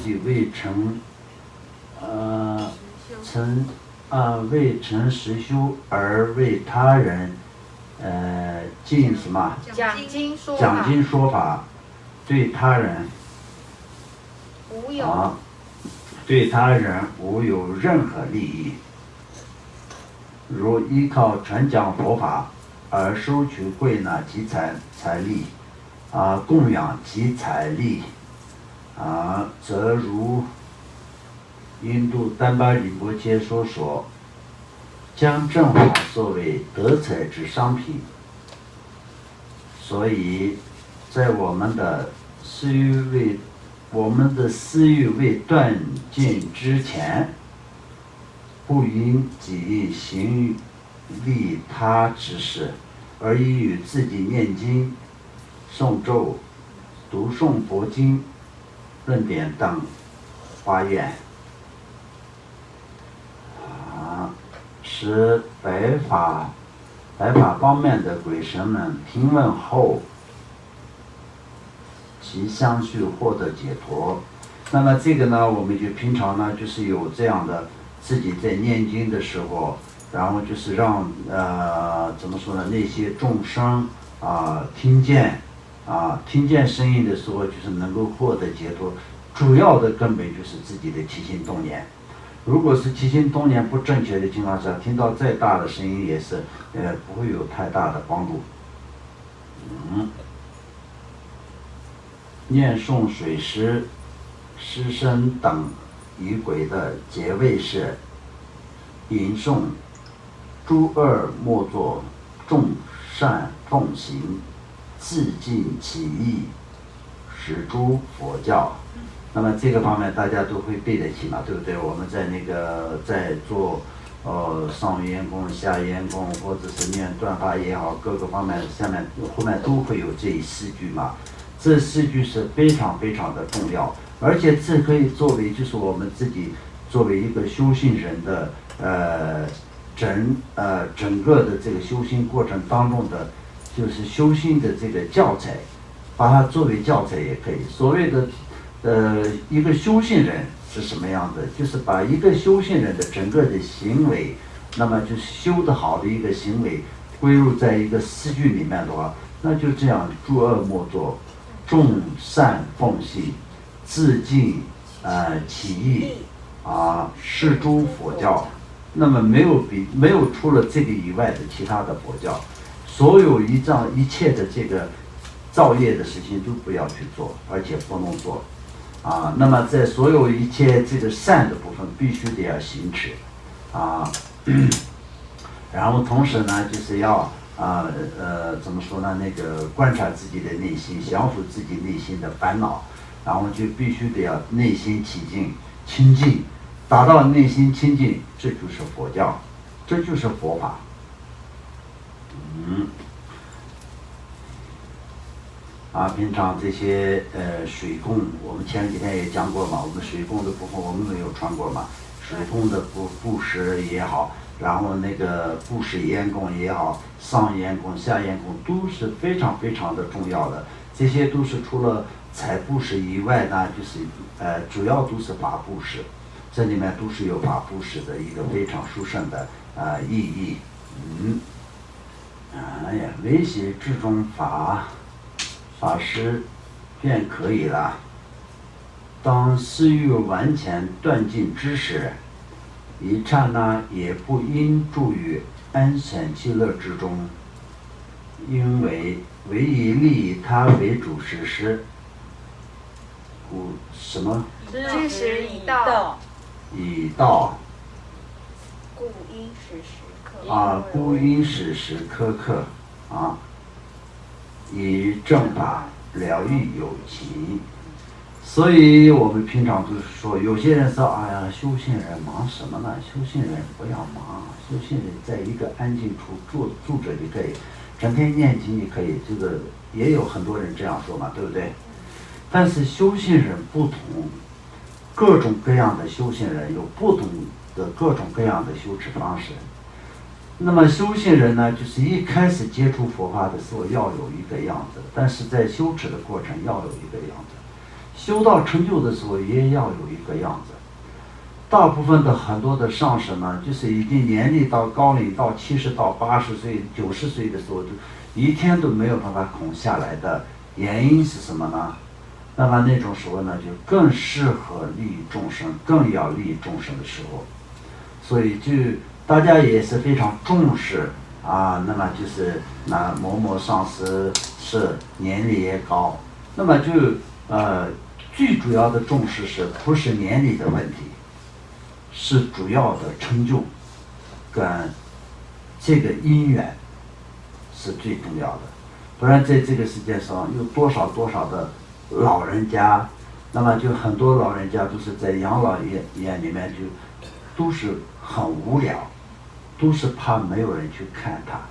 己未成未成实修而为他人尽什么讲经说法，对他人对他人无有任何利益，如依靠传讲佛法而收取贵纳及财力供养及财力则如印度丹巴仁波切所说，将正法作为得财之商品。所以在我们的私欲未断尽之前，不应己行利他之事，而应与自己念经、诵咒、读诵佛经、论点等发愿使白法方面的鬼神们听闻后，其相续获得解脱。那么这个呢，我们就平常呢，就是有这样的自己在念经的时候，然后就是让怎么说呢，那些众生听见声音的时候，就是能够获得解脱。主要的根本就是自己的起心动念。如果是起心动念不正确的情况下，听到再大的声音也是不会有太大的帮助。念诵水师声等仪轨的结尾是吟诵诸恶莫作，众善奉行，自尽其意，使诸佛教。那么这个方面大家都会背得起嘛，对不对？我们在在做上圆功、下圆功，或者是念断法也好，各个方面后面都会有这4句嘛。这4句是非常非常的重要，而且这可以作为就是我们自己作为一个修行人的整个的这个修行过程当中的就是修行的这个教材，把它作为教材也可以。所谓的一个修行人是什么样的？就是把一个修行人的整个的行为，那么就是修得好的一个行为归入在一个4句里面的话，那就这样：诸恶莫作，众善奉行，自尽其意是诸佛教。那么没有除了这个以外的其他的佛教，所有一切的这个造业的事情都不要去做，而且不能做那么在所有一切这个善的部分必须得要行持然后同时呢，就是要怎么说呢？那个观察自己的内心，降服自己内心的烦恼，然后就必须得要内心清净，达到内心清净，这就是佛教，这就是佛法。平常这些水供，我们前几天也讲过嘛，我们水供的部分我们没有传过嘛，水供的布施也好，然后那个布施烟供也好，上烟供、下烟供都是非常非常的重要的。这些都是除了财布施以外呢，就是主要都是法布施，这里面都是有法布施的一个非常殊胜的意义。维系这种法师便可以了。当私欲完全断尽之时，一刹那也不应住于安闲其乐之中，因为唯以利益他为主实施。故什么？知时已到。已到。故应时时刻。故应时时刻刻以正法疗愈有情。所以我们平常都是说，有些人说，哎呀，修行人忙什么呢？修行人不要忙，修行人在一个安静处住着就可以，整天念经就可以，这个也有很多人这样说嘛，对不对？但是修行人不同，各种各样的修行人有不同的各种各样的修持方式。那么修行人呢，就是一开始接触佛法的时候要有一个样子，但是在修持的过程要有一个样子。修到成就的时候也要有一个样子。大部分的很多的上师呢，就是已经年龄到高龄到70到80岁、90岁的时候，就一天都没有办法空下来的原因是什么呢？那么那种时候呢，就更适合利益众生，更要利益众生的时候，所以就大家也是非常重视啊。那么就是那某某上师是年龄也高，那么就最主要的重视是不是年龄的问题？是主要的成就跟这个因缘是最重要的，不然在这个世界上有多少的老人家，那么就很多老人家都是在养老院里面就都是很无聊，都是怕没有人去看他，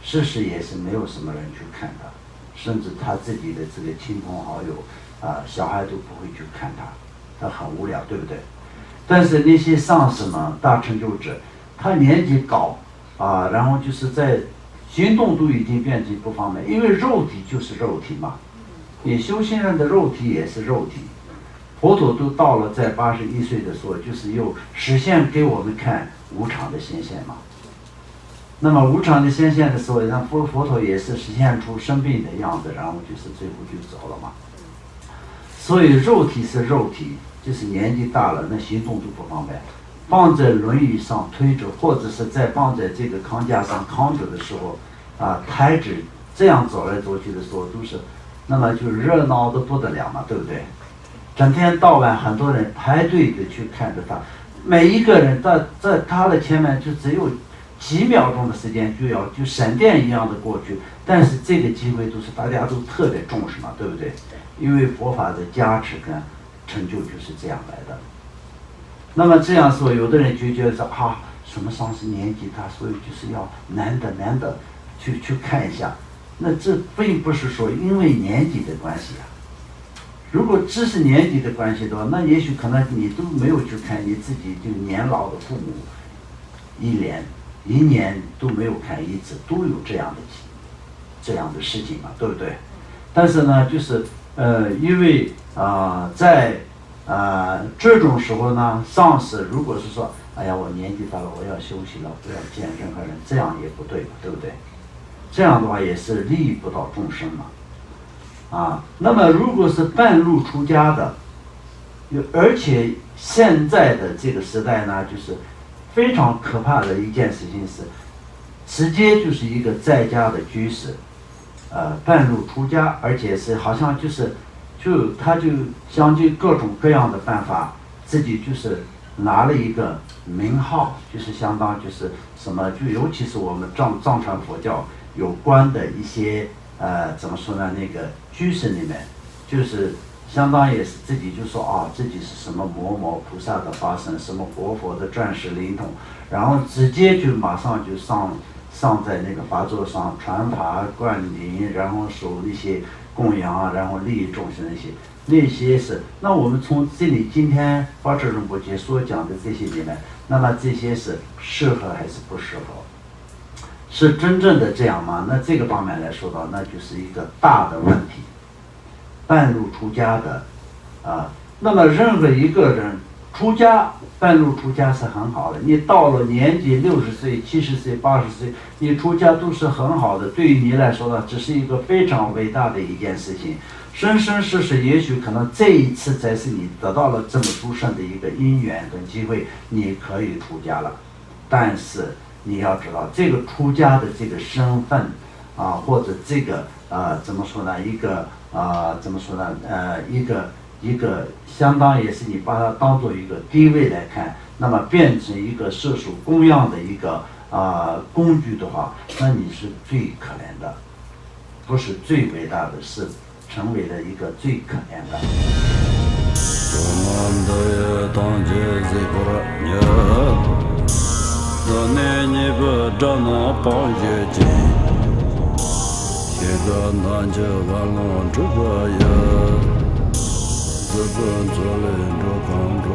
事实也是没有什么人去看他，甚至他自己的这个亲朋好友小孩都不会去看他，他很无聊，对不对？但是那些上师呢，大成就者，他年纪高然后就是在行动都已经变成不方便，因为肉体就是肉体嘛，你修行人的肉体也是肉体。佛陀都到了在81岁的时候，就是又实现给我们看无常的显现嘛。那么无常的显现的时候，让佛陀也是实现出生病的样子，然后就是最后就走了嘛。所以肉体是肉体，就是年纪大了，那行动都不方便，放在轮椅上推着，或者是在放在这个扛架上扛着的时候抬着这样走来走去的时候，都是那么就热闹的不得了嘛，对不对？整天到晚很多人排队的去看着他，每一个人在他的前面就只有几秒钟的时间就闪电一样的过去，但是这个机会都是大家都特别重视嘛，对不对？因为佛法的加持跟成就就是这样来的。那么这样说，有的人就觉得什么上师年纪大，所以就是要难得去看一下。那这并不是说因为年纪的关系如果只是年纪的关系的话，那也许可能你都没有去看，你自己就年老的父母一年都没有看一次，都有这样的事情嘛，对不对？但是呢，就是因为在这种时候呢，上师如果是说，哎呀，我年纪大了，我要休息了，不要见任何人，这样也不对，对不对？这样的话也是利益不到众生嘛。那么如果是半路出家的，而且现在的这个时代呢，就是非常可怕的一件事情是，直接就是一个在家的居士，半路出家，而且是好像他就想尽各种各样的办法，自己就是拿了一个名号，就是相当就是什么，就尤其是我们藏传佛教有关的一些怎么说呢？那个居士里面，就是相当也是自己就说自己是什么某某菩萨的化身，什么活佛的转世灵通，然后直接就马上就上在那个法座上传法灌顶，然后守那些供养，然后利益众生那些是。那我们从这里今天法智仁波切所讲的这些里面，那么这些是适合还是不适合？是真正的这样吗？那这个方面来说到，那就是一个大的问题。半路出家的那么任何一个人出家，半路出家是很好的。你到了年纪60岁、70岁、80岁，你出家都是很好的。对于你来说呢，只是一个非常伟大的一件事情。生生世世，也许可能这一次才是你得到了这么殊胜的一个因缘跟机会，你可以出家了。但是你要知道，这个出家的这个身份或者这个怎么说呢？一个怎么说呢？一个相当也是你把它当做一个低位来看，那么变成一个摄受供养的一个工具的话，那你是最可怜的，不是最伟大的，是成为了一个最可怜的。自本作人着康中